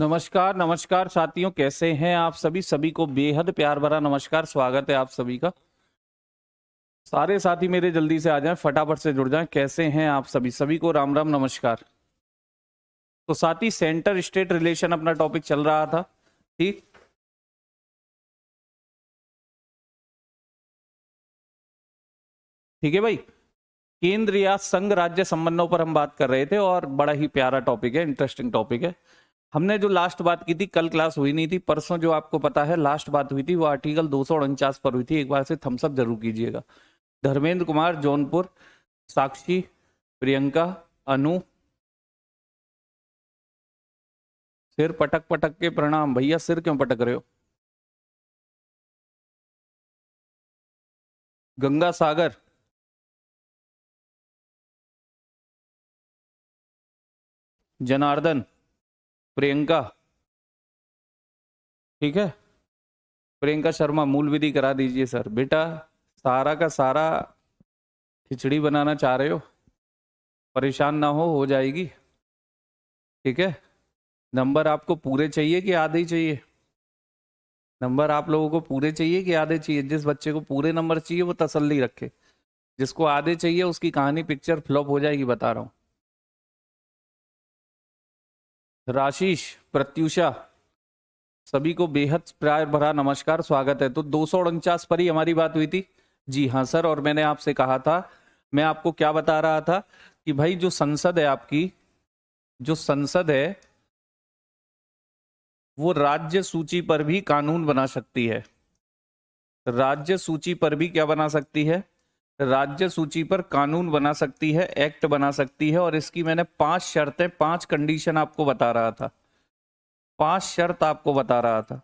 नमस्कार नमस्कार साथियों, कैसे हैं आप सभी। सभी को बेहद प्यार भरा नमस्कार, स्वागत है आप सभी का। सारे साथी मेरे जल्दी से आ जाएं, फटाफट से जुड़ जाएं। कैसे हैं आप सभी, सभी को राम राम नमस्कार। तो साथी, सेंटर स्टेट रिलेशन अपना टॉपिक चल रहा था, ठीक। ठीक है भाई, केंद्र या संघ राज्य संबंधों पर हम बात कर रहे थे और बड़ा ही प्यारा टॉपिक है, इंटरेस्टिंग टॉपिक है। हमने जो लास्ट बात की थी, कल क्लास हुई नहीं थी, परसों जो आपको पता है लास्ट बात हुई थी वो आर्टिकल 249 पर हुई थी। एक बार से थम्सअप जरूर कीजिएगा। धर्मेंद्र कुमार जौनपुर, साक्षी, प्रियंका, अनु, सिर पटक पटक के प्रणाम। भैया सिर क्यों पटक रहे हो। गंगा सागर, जनार्दन, प्रियंका, ठीक है। प्रियंका शर्मा, मूल विधि करा दीजिए सर। बेटा सारा का सारा खिचड़ी बनाना चाह रहे हो, परेशान ना हो जाएगी, ठीक है। नंबर आपको पूरे चाहिए कि आधे ही चाहिए। नंबर आप लोगों को पूरे चाहिए कि आधे चाहिए। जिस बच्चे को पूरे नंबर चाहिए वो तसल्ली रखे, जिसको आधे चाहिए उसकी कहानी पिक्चर फ्लॉप हो जाएगी, बता रहा हूं। राशीष, प्रत्युषा, सभी को बेहद प्यार भरा नमस्कार, स्वागत है। तो 249 पर ही हमारी बात हुई थी। जी हाँ सर, और मैंने आपसे कहा था, मैं आपको क्या बता रहा था कि भाई जो संसद है आपकी, जो संसद है वो राज्य सूची पर भी कानून बना सकती है। राज्य सूची पर भी क्या बना सकती है, राज्य सूची पर कानून बना सकती है, एक्ट बना सकती है। और इसकी मैंने 5 शर्तें, 5 कंडीशन आपको बता रहा था, 5 शर्त आपको बता रहा था।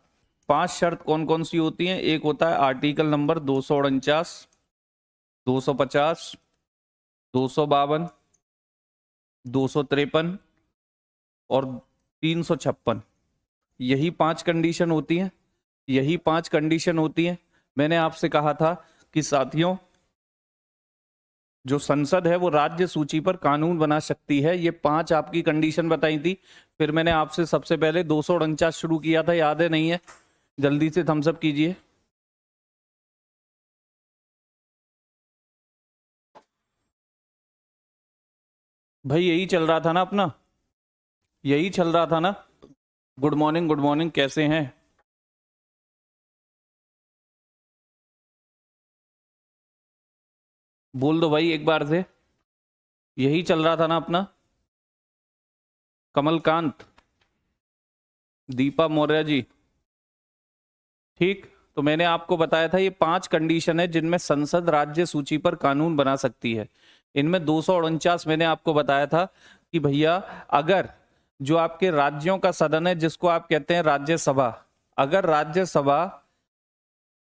5 शर्त कौन कौन सी होती हैं। एक होता है आर्टिकल नंबर 249, 250, 252, 253 और 356। यही 5 कंडीशन होती हैं, यही 5 कंडीशन होती हैं। मैंने आपसे कहा था कि साथियों, जो संसद है वो राज्य सूची पर कानून बना सकती है। ये 5 आपकी कंडीशन बताई थी। फिर मैंने आपसे सबसे पहले 249 शुरू किया था, याद है नहीं है। जल्दी से थम्सअप कीजिए। भाई यही चल रहा था ना अपना, यही चल रहा था ना। गुड मॉर्निंग, गुड मॉर्निंग, कैसे हैं। बोल दो भाई एक बार से। यही चल रहा था ना अपना। कमलकांत, दीपा मौर्य जी, ठीक। तो मैंने आपको बताया था ये 5 कंडीशन है जिनमें संसद राज्य सूची पर कानून बना सकती है। इनमें 249 मैंने आपको बताया था कि भैया अगर जो आपके राज्यों का सदन है, जिसको आप कहते हैं राज्यसभा, अगर राज्यसभा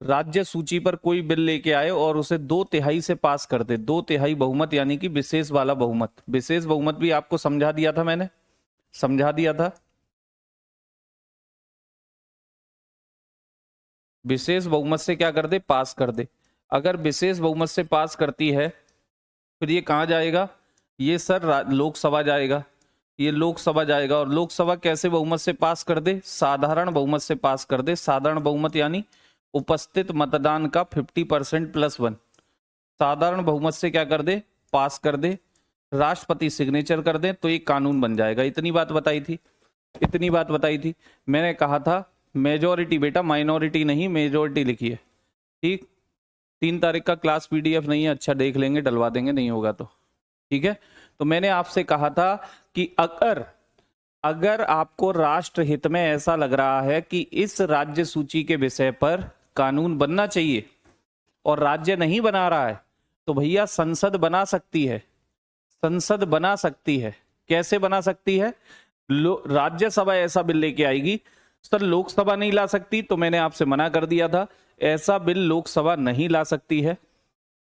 राज्य सूची पर कोई बिल लेके आए और उसे 2/3 से पास कर दे, 2/3 बहुमत, यानी कि विशेष वाला बहुमत। विशेष बहुमत भी आपको समझा दिया था मैंने, समझा दिया था। विशेष बहुमत से क्या कर दे, पास कर दे। अगर विशेष बहुमत से पास करती है फिर ये कहां जाएगा, ये सर लोकसभा जाएगा। ये लोकसभा जाएगा। और लोकसभा कैसे बहुमत से पास कर दे, साधारण बहुमत से पास कर दे। साधारण बहुमत यानी उपस्थित मतदान का 50% + 1। साधारण बहुमत से क्या कर दे, पास कर दे। राष्ट्रपति सिग्नेचर कर दे तो ये कानून बन जाएगा। इतनी बात बताई थी, इतनी बात बताई थी। मैंने कहा था मेजोरिटी, बेटा माइनॉरिटी नहीं, मेजोरिटी लिखिए, ठीक। 3 तारीख का क्लास पीडीएफ नहीं है, अच्छा देख लेंगे, डलवा देंगे, नहीं होगा तो ठीक है। तो मैंने आपसे कहा था कि अगर अगर आपको राष्ट्र हित में ऐसा लग रहा है कि इस राज्य सूची के विषय पर कानून बनना चाहिए और राज्य नहीं बना रहा है, तो भैया संसद बना सकती है, संसद बना सकती है। कैसे बना सकती है, राज्यसभा ऐसा बिल लेके आएगी। सर लोकसभा नहीं ला सकती, तो मैंने आपसे मना कर दिया था, ऐसा बिल लोकसभा नहीं ला सकती है।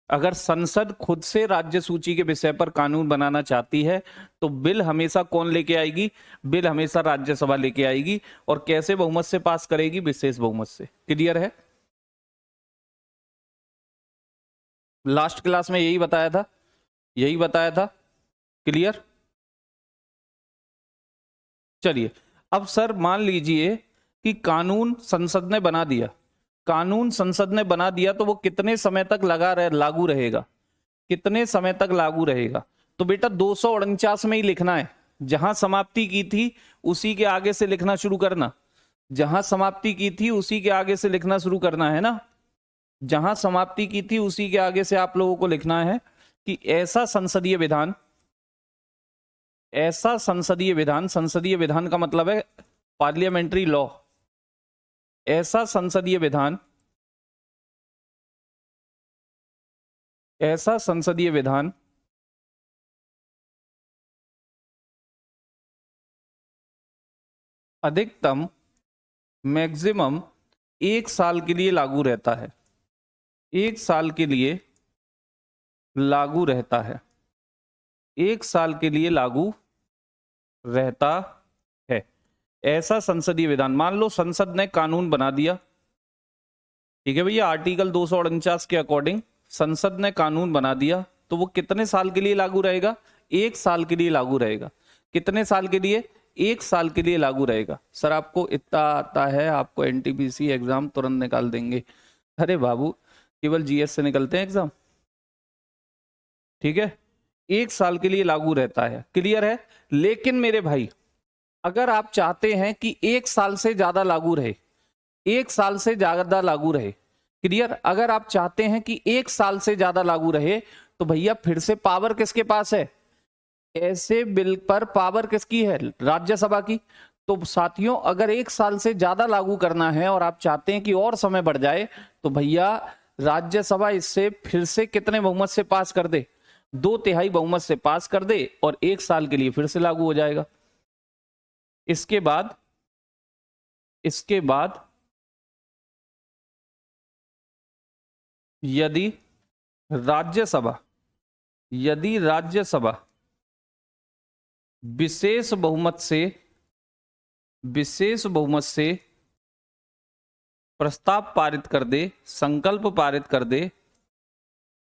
अगर संसद खुद से राज्य सूची के विषय पर कानून बनाना चाहती है तो बिल हमेशा कौन लेके आएगी, बिल हमेशा राज्यसभा लेके आएगी। और कैसे बहुमत से पास करेगी, विशेष बहुमत से। क्लियर है। लास्ट क्लास में यही बताया था, यही बताया था। क्लियर। चलिए अब सर मान लीजिए कि कानून संसद ने बना दिया, कानून संसद ने बना दिया तो वो कितने समय तक लागू रहेगा, कितने समय तक लागू रहेगा? तो बेटा 249 में ही लिखना है, जहां समाप्ति की थी उसी के आगे से लिखना शुरू करना, जहां समाप्ति की थी उसी के आगे से लिखना शुरू करना है ना, जहां समाप्ति की थी उसी के आगे से आप लोगों को लिखना है कि ऐसा संसदीय विधान, ऐसा संसदीय विधान, संसदीय विधान का मतलब है पार्लियामेंट्री लॉ, ऐसा संसदीय विधान, ऐसा संसदीय विधान अधिकतम मैक्सिमम 1 साल के लिए लागू रहता है, 1 साल के लिए लागू रहता है, 1 साल के लिए लागू रहता है। ऐसा संसदीय विधान, मान लो संसद ने कानून बना दिया, ठीक है भैया, आर्टिकल 249 के अकॉर्डिंग संसद ने कानून बना दिया, तो वो कितने साल के लिए लागू रहेगा? 1 साल के लिए लागू रहेगा। कितने साल के लिए? 1 साल के लिए लागू रहेगा। सर आपको इतना आता है, आपको एनटीपीसी एग्जाम तुरंत निकाल देंगे। अरे बाबू, केवल जीएस से निकलते हैं एग्जाम, ठीक है। 1 साल के लिए लागू रहता है, क्लियर है। लेकिन मेरे भाई, अगर आप चाहते हैं कि 1 साल से ज्यादा लागू रहे, 1 साल से ज्यादा लागू रहे, क्लियर, अगर आप चाहते हैं कि 1 साल से ज्यादा लागू रहे, तो भैया फिर से पावर किसके पास है? ऐसे बिल पर पावर किसकी है? राज्यसभा की। तो साथियों, अगर 1 साल से ज्यादा लागू करना है और आप चाहते हैं कि और समय बढ़ जाए, तो भैया राज्यसभा इससे फिर से कितने बहुमत से पास कर दे? 2/3 बहुमत से पास कर दे और 1 साल के लिए फिर से लागू हो जाएगा। इसके बाद यदि राज्यसभा विशेष बहुमत से प्रस्ताव पारित कर दे, संकल्प पारित कर दे,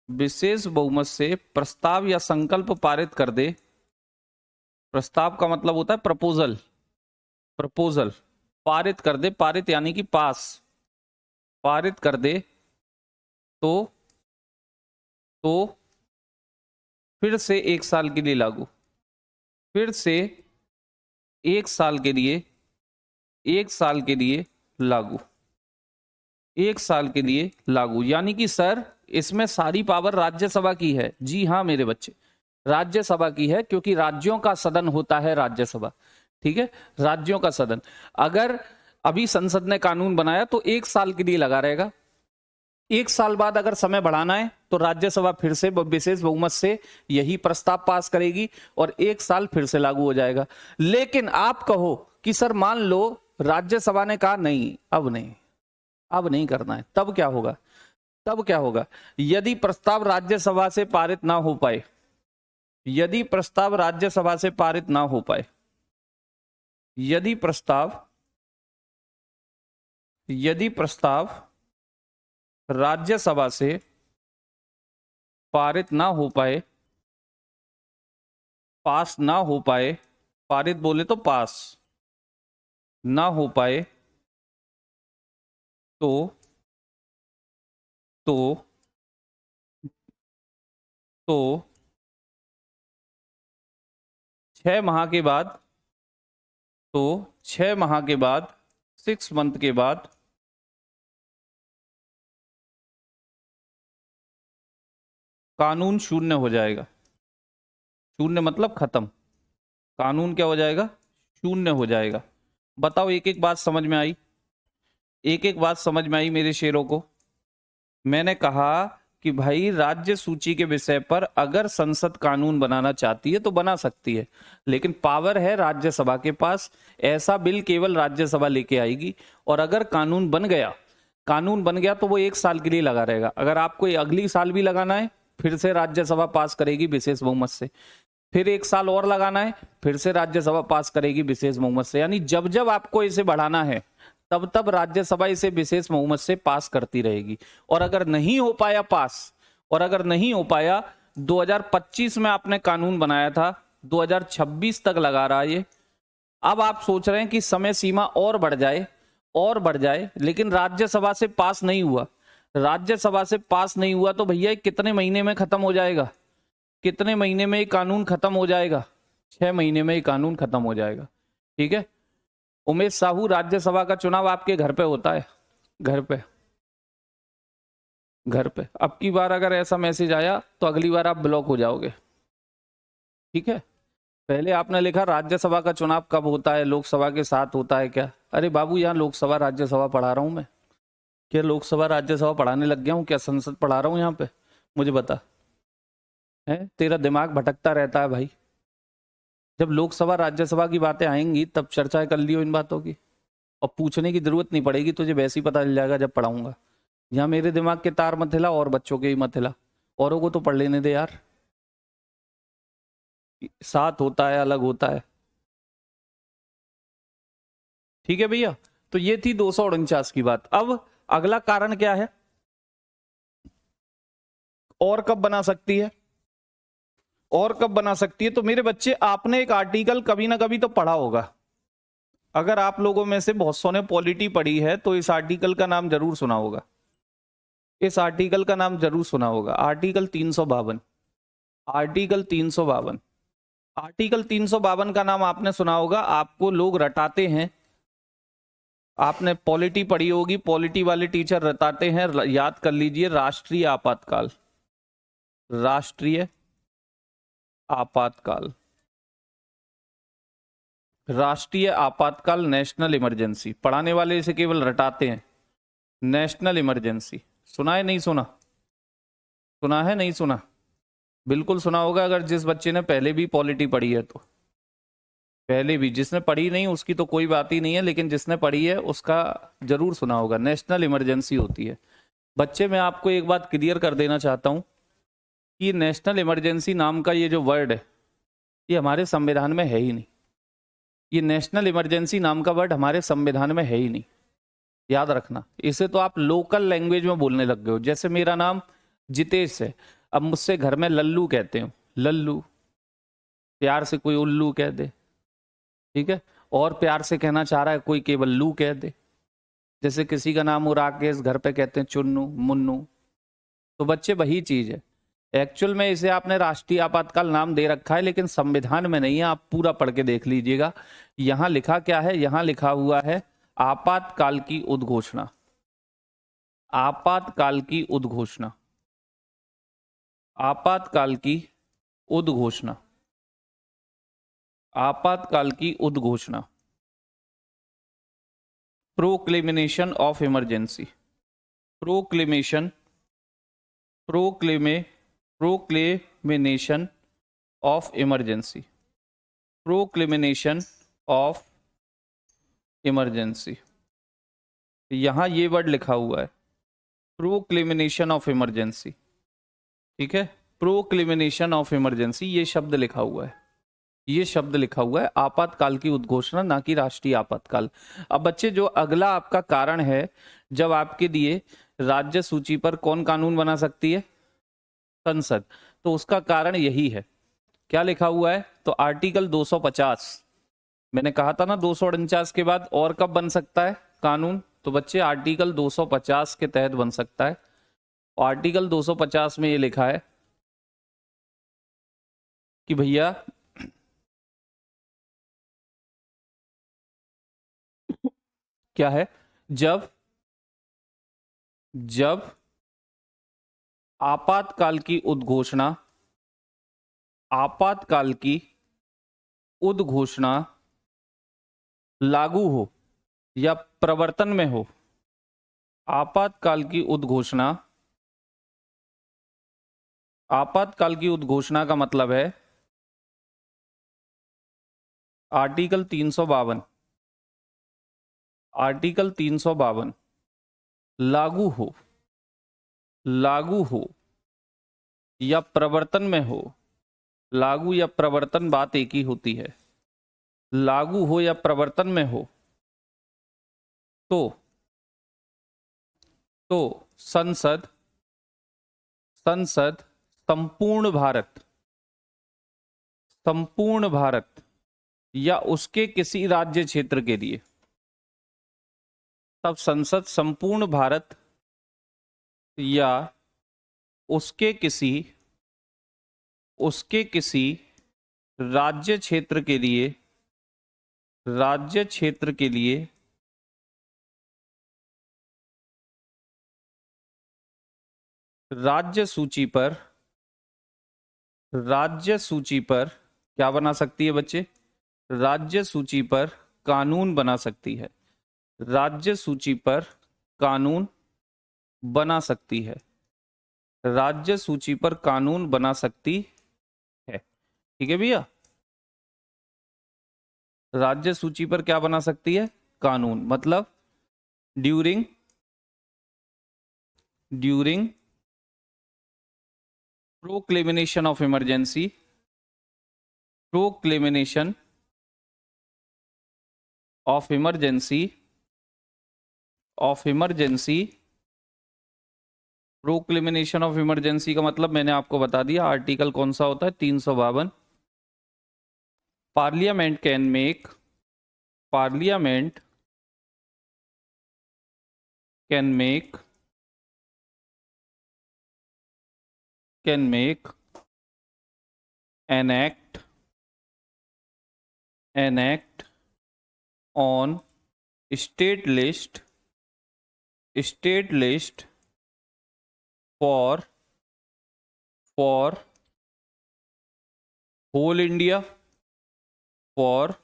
विशेष बहुमत से प्रस्ताव या संकल्प पारित कर दे, प्रस्ताव का मतलब होता है प्रपोजल, प्रपोजल पारित कर दे, पारित यानी कि पास, पारित कर दे, तो फिर से 1 साल के लिए लागू, फिर से 1 साल के लिए, 1 साल के लिए लागू, 1 साल के लिए लागू। यानी कि सर इसमें सारी पावर राज्यसभा की है। जी हाँ मेरे बच्चे, राज्यसभा की है, क्योंकि राज्यों का सदन होता है राज्यसभा, ठीक है, राज्यों का सदन। अगर अभी संसद ने कानून बनाया तो 1 साल के लिए लगा रहेगा, 1 साल बाद अगर समय बढ़ाना है तो राज्यसभा फिर से विशेष बहुमत से यही प्रस्ताव पास करेगी और 1 साल फिर से लागू हो जाएगा। लेकिन आप कहो कि सर मान लो राज्यसभा ने कहा नहीं, अब नहीं करना है, तब क्या होगा? तब क्या होगा? यदि प्रस्ताव राज्यसभा से पारित ना हो पाए, यदि प्रस्ताव राज्यसभा से पारित ना हो पाए, यदि प्रस्ताव राज्यसभा से पारित ना हो पाए, पास ना हो पाए, पारित बोले तो पास ना हो पाए, तो 6 माह के बाद, 6 माह के बाद, 6 मंथ के बाद कानून शून्य हो जाएगा। शून्य मतलब खत्म, कानून क्या हो जाएगा? शून्य हो जाएगा। बताओ, एक एक बात समझ में आई? एक एक बात समझ में आई मेरे शेरों को? मैंने कहा कि भाई राज्य सूची के विषय पर अगर संसद कानून बनाना चाहती है तो बना सकती है, लेकिन पावर है राज्यसभा के पास। ऐसा बिल केवल राज्यसभा लेके आएगी, और अगर कानून बन गया तो वो 1 साल के लिए लगा रहेगा। अगर आपको अगली साल भी लगाना है, फिर से राज्यसभा पास करेगी विशेष बहुमत से, फिर 1 साल और लगाना है, फिर से राज्यसभा पास करेगी विशेष बहुमत से। यानी जब जब आपको इसे बढ़ाना है, तब तब राज्यसभा इसे विशेष बहुमत से पास करती रहेगी। और अगर नहीं हो पाया पास, और अगर नहीं हो पाया, 2025 में आपने कानून बनाया था, 2026 तक लगा रहा है ये, अब आप सोच रहे हैं कि समय सीमा और बढ़ जाए और बढ़ जाए, लेकिन राज्यसभा से पास नहीं हुआ। राज्यसभा से पास नहीं हुआ तो भैया कितने महीने में खत्म हो जाएगा? कितने महीने में ये कानून खत्म हो जाएगा? 6 महीने में ये कानून खत्म हो जाएगा। ठीक है। उमेश साहू, राज्यसभा का चुनाव आपके घर पे होता है, घर पे, घर पे। अब की बार अगर ऐसा मैसेज आया तो अगली बार आप ब्लॉक हो जाओगे। ठीक है। पहले आपने लिखा राज्यसभा का चुनाव कब होता है, लोकसभा के साथ होता है क्या? अरे बाबू, यहाँ लोकसभा राज्यसभा पढ़ा रहा हूं मैं। क्या लोकसभा राज्यसभा पढ़ाने लग गया हूँ? क्या संसद पढ़ा रहा हूँ यहाँ पे? मुझे बता। है तेरा दिमाग भटकता रहता है भाई। जब लोकसभा राज्यसभा की बातें आएंगी तब चर्चा कर लियो इन बातों की, और पूछने की जरूरत नहीं पड़ेगी तुझे, वैसे ही पता चल जाएगा जब पढ़ाऊंगा। यहाँ मेरे दिमाग के तार मत हिला और बच्चों के ही मत हिला। औरों को तो पढ़ लेने दे यार। साथ होता है, अलग होता है। ठीक है भैया। तो ये थी 249 की बात। अब अगला कारण क्या है, और कब बना सकती है? और कब बना सकती है? तो मेरे बच्चे, आपने एक आर्टिकल कभी ना कभी तो पढ़ा होगा। अगर आप लोगों में से बहुत सौ ने पॉलिटी पढ़ी है तो इस आर्टिकल का नाम जरूर सुना होगा। इस आर्टिकल का नाम जरूर सुना होगा, आर्टिकल 352। आर्टिकल 352। आर्टिकल 352 का नाम आपने सुना होगा। आपको लोग रटाते हैं, आपने पॉलिटी पढ़ी होगी, पॉलिटी वाले टीचर रटाते हैं, याद कर लीजिए, राष्ट्रीय आपातकाल। राष्ट्रीय आपातकाल। राष्ट्रीय आपातकाल, नेशनल इमरजेंसी। पढ़ाने वाले इसे केवल रटाते हैं। नेशनल इमरजेंसी सुना है, नहीं सुना? सुना है, नहीं सुना? बिल्कुल सुना होगा, अगर जिस बच्चे ने पहले भी पॉलिटी पढ़ी है तो। पहले भी, जिसने पढ़ी नहीं उसकी तो कोई बात ही नहीं है, लेकिन जिसने पढ़ी है उसका जरूर सुना होगा। नेशनल इमरजेंसी होती है। बच्चे, मैं आपको एक बात क्लियर कर देना चाहता हूं कि नेशनल इमरजेंसी नाम का ये जो वर्ड है, ये हमारे संविधान में है ही नहीं। ये नेशनल इमरजेंसी नाम का वर्ड हमारे संविधान में है ही नहीं, याद रखना। इसे तो आप लोकल लैंग्वेज में बोलने लग गए हो। जैसे मेरा नाम जितेश है, अब मुझसे घर में लल्लू कहते हो, लल्लू। प्यार से कोई उल्लू कह दे, ठीक है। और प्यार से कहना चाह रहा है कोई, केवल लू कह दे। जैसे किसी का नाम हो राकेश, घर पे कहते हैं चुन्नू, मुन्नू। तो बच्चे वही चीज है। एक्चुअल में इसे आपने राष्ट्रीय आपातकाल नाम दे रखा है, लेकिन संविधान में नहीं है। आप पूरा पढ़ के देख लीजिएगा। यहां लिखा क्या है? यहां लिखा हुआ है आपातकाल की उद्घोषणा। आपातकाल की उद्घोषणा। आपातकाल की उद्घोषणा। आपातकाल की उद्घोषणा। Proclamation of emergency. Proclamation, proclamation of emergency. Proclamation of emergency. यहां ये वर्ड लिखा हुआ है, प्रोक्लेमिनेशन ऑफ इमरजेंसी। ठीक है, प्रोक्लेमिनेशन ऑफ इमरजेंसी, ये शब्द लिखा हुआ है। ये शब्द लिखा हुआ है, आपातकाल की उद्घोषणा, ना कि राष्ट्रीय आपातकाल। अब बच्चे, जो अगला आपका कारण है, जब आपके दिए राज्य सूची पर कौन कानून बना सकती है? संसद। तो उसका कारण यही है। क्या लिखा हुआ है? तो आर्टिकल 250। मैंने कहा था ना 249 के बाद और कब बन सकता है कानून? तो बच्चे, आर्टिकल 250 के तहत बन सकता है। और आर्टिकल 250 में ये लिखा है कि भैया क्या है, जब जब आपातकाल की उद्घोषणा, आपातकाल की उद्घोषणा लागू हो या प्रवर्तन में हो, आपातकाल की उद्घोषणा, आपातकाल की उद्घोषणा का मतलब है आर्टिकल 352। आर्टिकल 352 लागू हो, लागू हो या प्रवर्तन में हो। लागू या प्रवर्तन बात एक ही होती है। लागू हो या प्रवर्तन में हो तो संसद, संसद संपूर्ण भारत, संपूर्ण भारत या उसके किसी राज्य क्षेत्र के लिए, तब संसद संपूर्ण भारत या उसके किसी राज्य क्षेत्र के लिए राज्य सूची पर क्या बना सकती है बच्चे? राज्य सूची पर कानून बना सकती है। राज्य सूची पर कानून बना सकती है। राज्य सूची पर कानून बना सकती है। ठीक है भैया, राज्य सूची पर क्या बना सकती है? कानून। मतलब during proclamation of emergency, proclamation of emergency का मतलब मैंने आपको बता दिया। आर्टिकल कौन सा होता है? 352। Parliament can make an act on state list for whole India, or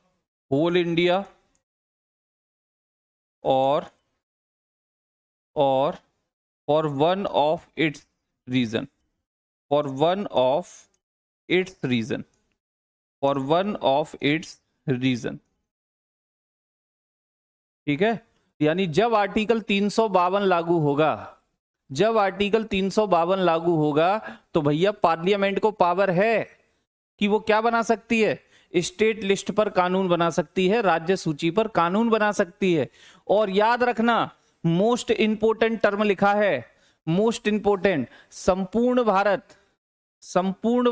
for one of its reason, ठीक है। यानी जब आर्टिकल 352 लागू होगा, तो भैया पार्लियामेंट को पावर है कि वो क्या बना सकती है? स्टेट लिस्ट पर कानून बना सकती है, राज्य सूची पर कानून बना सकती है। और याद रखना, मोस्ट इंपोर्टेंट टर्म लिखा है, मोस्ट इंपोर्टेंट, संपूर्ण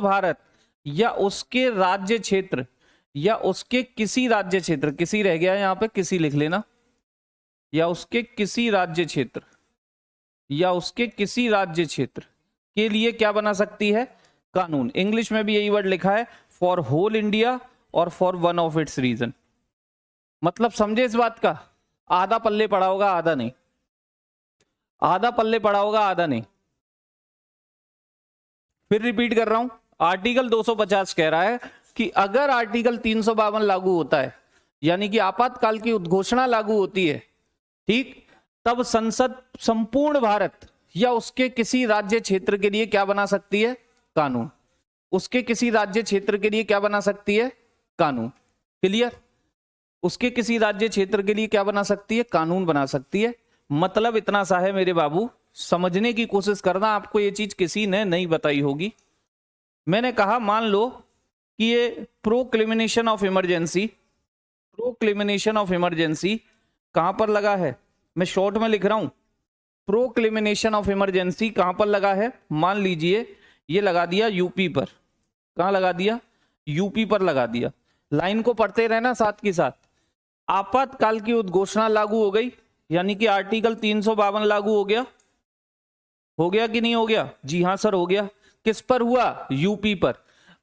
भारत या उसके राज्य क्षेत्र या उसके किसी राज्य क्षेत्र, किसी रह गया यहां पे, किसी लिख लेना, या उसके किसी राज्य क्षेत्र के लिए क्या बना सकती है? कानून। इंग्लिश में भी यही वर्ड लिखा है, फॉर होल इंडिया और for one of its region. मतलब समझे इस बात का? आधा पल्ले पड़ा होगा, आधा नहीं। फिर रिपीट कर रहा हूं, आर्टिकल 250 कह रहा है कि अगर आर्टिकल 352 लागू होता है, यानी कि आपातकाल की उद्घोषणा लागू होती है, ठीक, तब संसद संपूर्ण भारत या उसके किसी राज्य क्षेत्र के लिए क्या बना सकती है? कानून। उसके किसी राज्य क्षेत्र के लिए क्या बना सकती है? कानून। क्लियर? उसके किसी राज्य क्षेत्र के लिए क्या बना सकती है? कानून बना सकती है। मतलब इतना सा है मेरे बाबू, समझने की कोशिश करना, आपको ये चीज किसी ने नहीं बताई होगी। मैंने कहा मान लो कि ये प्रोक्लेमिनेशन ऑफ इमरजेंसी कहां पर लगा है? मैं शॉर्ट में लिख रहा हूं, प्रोक्लेमिनेशन ऑफ इमरजेंसी कहां पर लगा है? मान लीजिए ये लगा दिया यूपी पर। कहां लगा दिया? यूपी पर लगा दिया। लाइन को पढ़ते रहना साथ के साथ। आपातकाल की उद्घोषणा लागू हो गई, यानी कि आर्टिकल 352 लागू हो गया कि नहीं हो गया? जी हां सर, हो गया। किस पर हुआ? यूपी पर।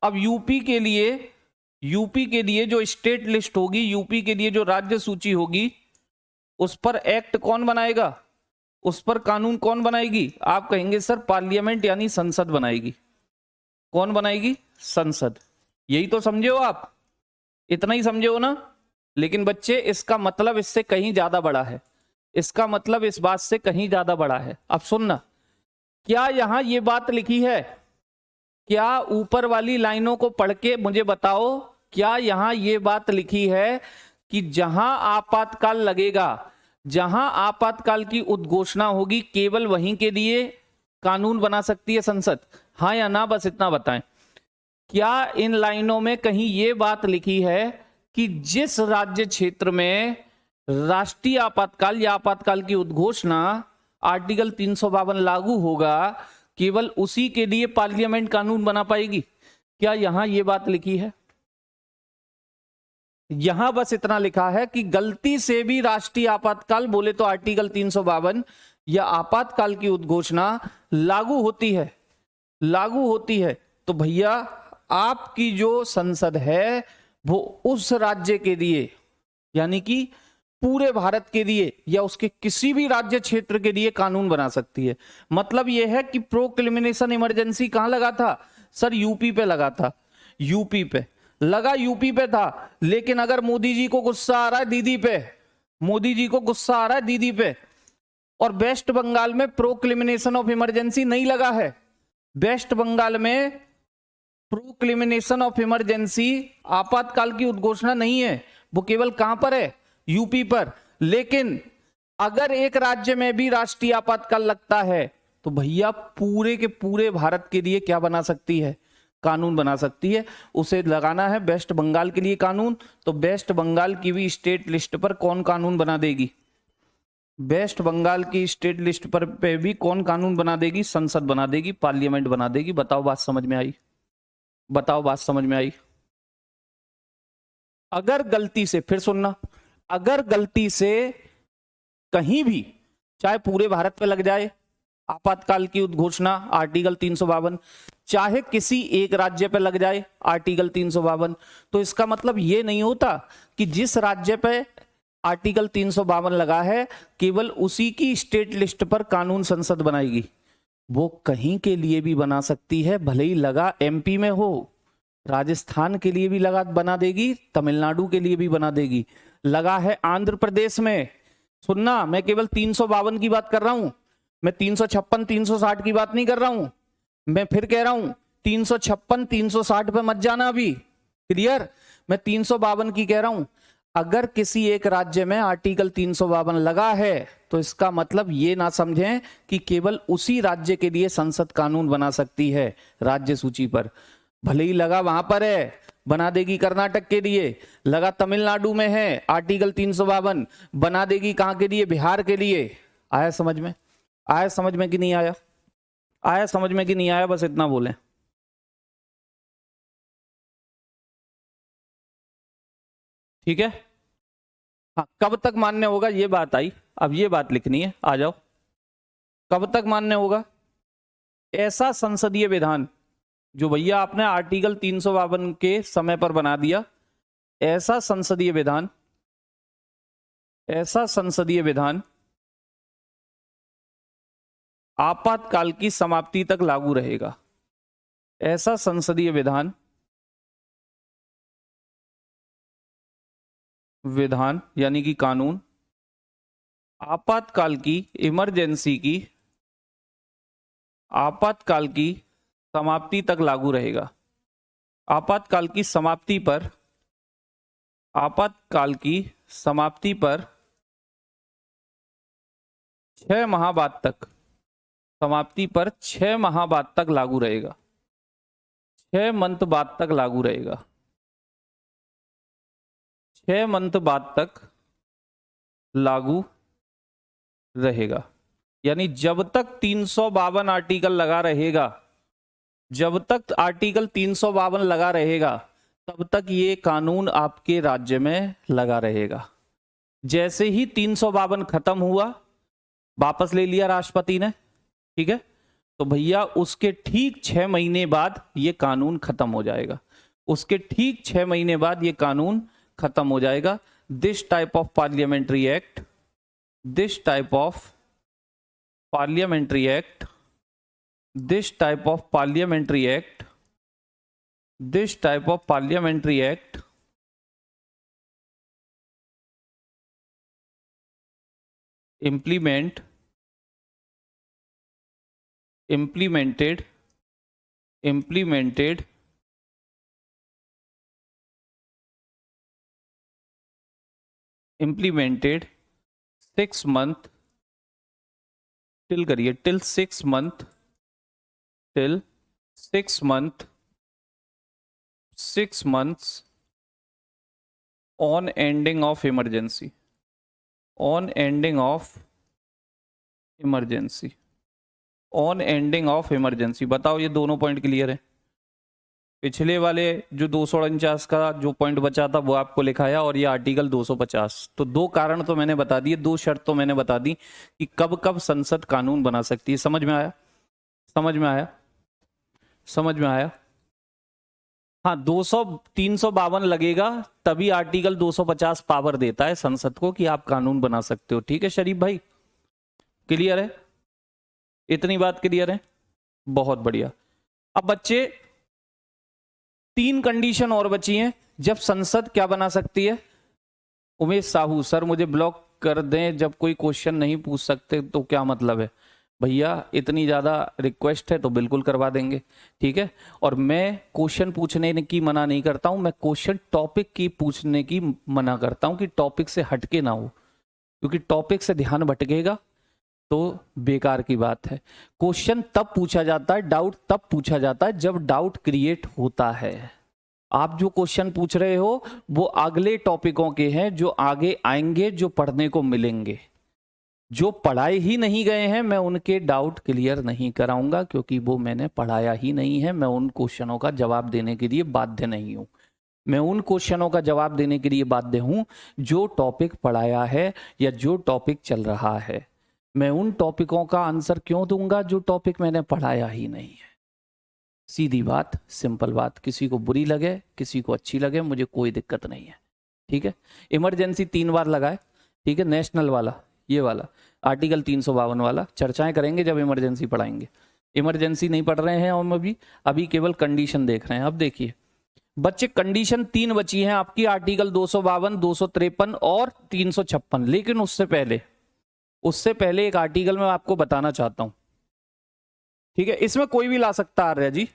अब यूपी के लिए जो स्टेट लिस्ट होगी, यूपी के लिए जो राज्य सूची होगी, उस पर एक्ट कौन बनाएगा? उस पर कानून कौन बनाएगी? आप कहेंगे सर पार्लियामेंट यानी संसद बनाएगी। कौन बनाएगी? संसद। यही तो समझे हो आप? इतना ही समझे हो ना? लेकिन बच्चे इसका मतलब इससे कहीं ज्यादा बड़ा है। इसका मतलब इस बात से कहीं ज्यादा बड़ा है। अब सुनना, क्या यहां ये बात लिखी है? क्या ऊपर वाली लाइनों को पढ़ के मुझे बताओ, क्या यहां ये बात लिखी है कि जहां आपातकाल लगेगा, जहां आपातकाल की उद्घोषणा होगी, केवल वहीं के लिए कानून बना सकती है संसद? हाँ या ना, बस इतना बताएं। क्या इन लाइनों में कहीं यह बात लिखी है कि जिस राज्य क्षेत्र में राष्ट्रीय आपातकाल या आपातकाल की उद्घोषणा आर्टिकल 352 लागू होगा, केवल उसी के लिए पार्लियामेंट कानून बना पाएगी? क्या यहां यह बात लिखी है? यहां बस इतना लिखा है कि गलती से भी राष्ट्रीय आपातकाल बोले तो आर्टिकल 352 या आपातकाल की उद्घोषणा लागू होती है, लागू होती है, तो भैया आपकी जो संसद है वो उस राज्य के लिए, यानी कि पूरे भारत के लिए या उसके किसी भी राज्य क्षेत्र के लिए कानून बना सकती है। मतलब यह है कि प्रोक्लेमेशन इमरजेंसी कहां लगा था सर? यूपी पे लगा था, यूपी पे लगा, यूपी पे था। लेकिन अगर मोदी जी को गुस्सा आ रहा है दीदी पे, मोदी जी को गुस्सा आ रहा है दीदी पे, और वेस्ट बंगाल में प्रोक्लेमेशन ऑफ इमरजेंसी नहीं लगा है, वेस्ट बंगाल में प्रोक्लेमेशन ऑफ इमरजेंसी आपातकाल की उद्घोषणा नहीं है, वो केवल कहां पर है? यूपी पर। लेकिन अगर एक राज्य में भी राष्ट्रीय आपातकाल लगता है तो भैया पूरे के पूरे भारत के लिए क्या बना सकती है? कानून बना सकती है। उसे लगाना है वेस्ट बंगाल के लिए कानून, तो वेस्ट बंगाल की भी स्टेट लिस्ट पर कौन कानून बना देगी? वेस्ट बंगाल की स्टेट लिस्ट पर पे भी कौन कानून बना देगी? संसद बना देगी, पार्लियामेंट बना देगी। बताओ बात समझ में आई? बताओ बात समझ में आई? अगर गलती से, फिर सुनना, अगर गलती से कहीं भी, चाहे पूरे भारत पे लग जाए आपातकाल की उद्घोषणा आर्टिकल 352, चाहे किसी एक राज्य पे लग जाए आर्टिकल 352, तो इसका मतलब यह नहीं होता कि जिस राज्य पे आर्टिकल 352 लगा है केवल उसी की स्टेट लिस्ट पर कानून संसद बनाएगी। वो कहीं के लिए भी बना सकती है, भले ही लगा एमपी में हो, राजस्थान के लिए भी लगा बना देगी, तमिलनाडु के लिए भी बना देगी, लगा है आंध्र प्रदेश में। सुनना, मैं केवल 352 की बात कर रहा हूं, मैं 356 360 की बात नहीं कर रहा हूं। मैं फिर कह रहा हूं 356 360 पे मत जाना अभी, क्लियर? मैं 352 की कह रहा हूं। अगर किसी एक राज्य में आर्टिकल 352 लगा है तो इसका मतलब ये ना समझें कि केवल उसी राज्य के लिए संसद कानून बना सकती है राज्य सूची पर। भले ही लगा वहां पर है, बना देगी कर्नाटक के लिए, लगा तमिलनाडु में है आर्टिकल 352, बना देगी कहां के लिए? बिहार के लिए। आया समझ में? आया समझ में कि नहीं आया? आया समझ में कि नहीं आया? बस इतना बोलें। ठीक है? हाँ, कब तक मान्य होगा ये बात आई, अब ये बात लिखनी है, आ जाओ। कब तक मान्य होगा? ऐसा संसदीय विधान जो भैया आपने आर्टिकल 352 के समय पर बना दिया, ऐसा संसदीय विधान, ऐसा संसदीय विधान आपातकाल की समाप्ति तक लागू रहेगा। ऐसा संसदीय विधान, विधान यानी कि कानून आपातकाल की, इमरजेंसी की, आपातकाल की समाप्ति तक लागू रहेगा। आपातकाल की समाप्ति पर, आपातकाल की समाप्ति पर 6 माह बाद तक, समाप्ति पर 6 माह बाद तक लागू रहेगा, 6 मंथ बाद तक लागू रहेगा, 6 मंथ बाद तक लागू रहेगा। यानी जब तक 352 आर्टिकल लगा रहेगा, जब तक आर्टिकल 352 लगा रहेगा तब तक ये कानून आपके राज्य में लगा रहेगा। जैसे ही 352 खत्म हुआ, वापस ले लिया राष्ट्रपति ने, ठीक है, तो भैया उसके ठीक 6 महीने बाद ये कानून खत्म हो जाएगा। उसके ठीक 6 महीने बाद ये कानून खत्म हो जाएगा। This type of parliamentary act, this type of parliamentary act, this type of parliamentary act, this type of parliamentary act implemented implemented 6 month till करिए, till 6 month, till 6 month, 6 months on ending of emergency, on ending of emergency, on ending of emergency. बताओ ये दोनों point clear है? पिछले वाले जो 249 का जो पॉइंट बचा था वो आपको लिखाया, और ये आर्टिकल 250। तो दो कारण तो मैंने बता दिए, दो शर्त तो मैंने बता दी कि कब कब संसद कानून बना सकती है। समझ में आया? समझ में आया? समझ में आया? हाँ, 200 352 लगेगा तभी आर्टिकल 250 पावर देता है संसद को कि आप कानून बना सकते हो। ठीक है शरीफ भाई, क्लियर है? इतनी बात क्लियर है? बहुत बढ़िया। अब बच्चे, तीन कंडीशन और बची हैं जब संसद क्या बना सकती है। उमेश साहू सर मुझे ब्लॉक कर दें जब कोई क्वेश्चन नहीं पूछ सकते, तो क्या मतलब है? भैया इतनी ज्यादा रिक्वेस्ट है तो बिल्कुल करवा देंगे, ठीक है। और मैं क्वेश्चन पूछने की मना नहीं करता हूं, मैं क्वेश्चन टॉपिक की पूछने की मना करता हूं कि टॉपिक से हटके ना हो, क्योंकि टॉपिक से ध्यान भटकेगा तो बेकार की बात है। क्वेश्चन तब पूछा जाता है, डाउट तब पूछा जाता है जब डाउट क्रिएट होता है। आप जो क्वेश्चन पूछ रहे हो वो अगले टॉपिकों के हैं जो आगे आएंगे, जो पढ़ने को मिलेंगे। जो पढ़ाए ही नहीं गए हैं मैं उनके डाउट क्लियर नहीं कराऊंगा, क्योंकि वो मैंने पढ़ाया ही नहीं है। मैं उन क्वेश्चनों का जवाब देने के लिए बाध्य नहीं हूं। मैं उन क्वेश्चनों का जवाब देने के लिए बाध्य हूं जो टॉपिक पढ़ाया है या जो टॉपिक चल रहा है। मैं उन टॉपिकों का आंसर क्यों दूंगा जो टॉपिक मैंने पढ़ाया ही नहीं है। सीधी बात, सिंपल बात। किसी को बुरी लगे, किसी को अच्छी लगे, मुझे कोई दिक्कत नहीं है, ठीक है। इमरजेंसी 3 बार लगाए, ठीक है। नेशनल वाला, ये वाला आर्टिकल 352 वाला चर्चाएं करेंगे जब इमरजेंसी पढ़ाएंगे। इमरजेंसी नहीं पढ़ रहे हैं हम अभी केवल कंडीशन देख रहे हैं। अब देखिए बच्चे, कंडीशन 3 बची हैं आपकी, आर्टिकल 252, 253 और 356। लेकिन उससे पहले एक आर्टिकल मैं आपको बताना चाहता हूं, ठीक है। इसमें कोई भी ला सकता है आर्य जी,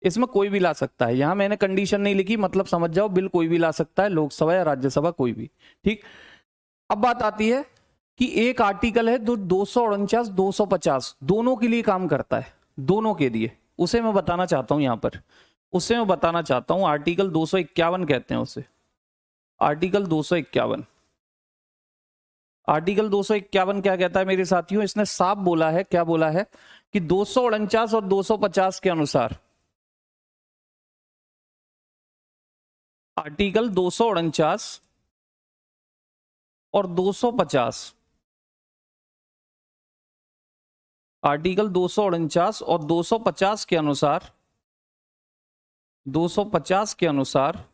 इसमें कोई भी ला सकता है। यहां मैंने कंडीशन नहीं लिखी, मतलब समझ जाओ, बिल कोई भी ला सकता है, लोकसभा या राज्यसभा कोई भी, ठीक। अब बात आती है कि एक आर्टिकल है जो 249, 250 दोनों के लिए काम करता है, दोनों के लिए। उसे मैं बताना चाहता हूं यहां पर, उसे मैं बताना चाहता हूं। आर्टिकल 251 कहते हैं उसे, आर्टिकल 251। आर्टिकल 251 क्या कहता है मेरे साथियों? इसने साफ बोला है, क्या बोला है कि 249 और 250 के अनुसार, आर्टिकल 249 और 250, आर्टिकल 249 और 250 के अनुसार, 250 के अनुसार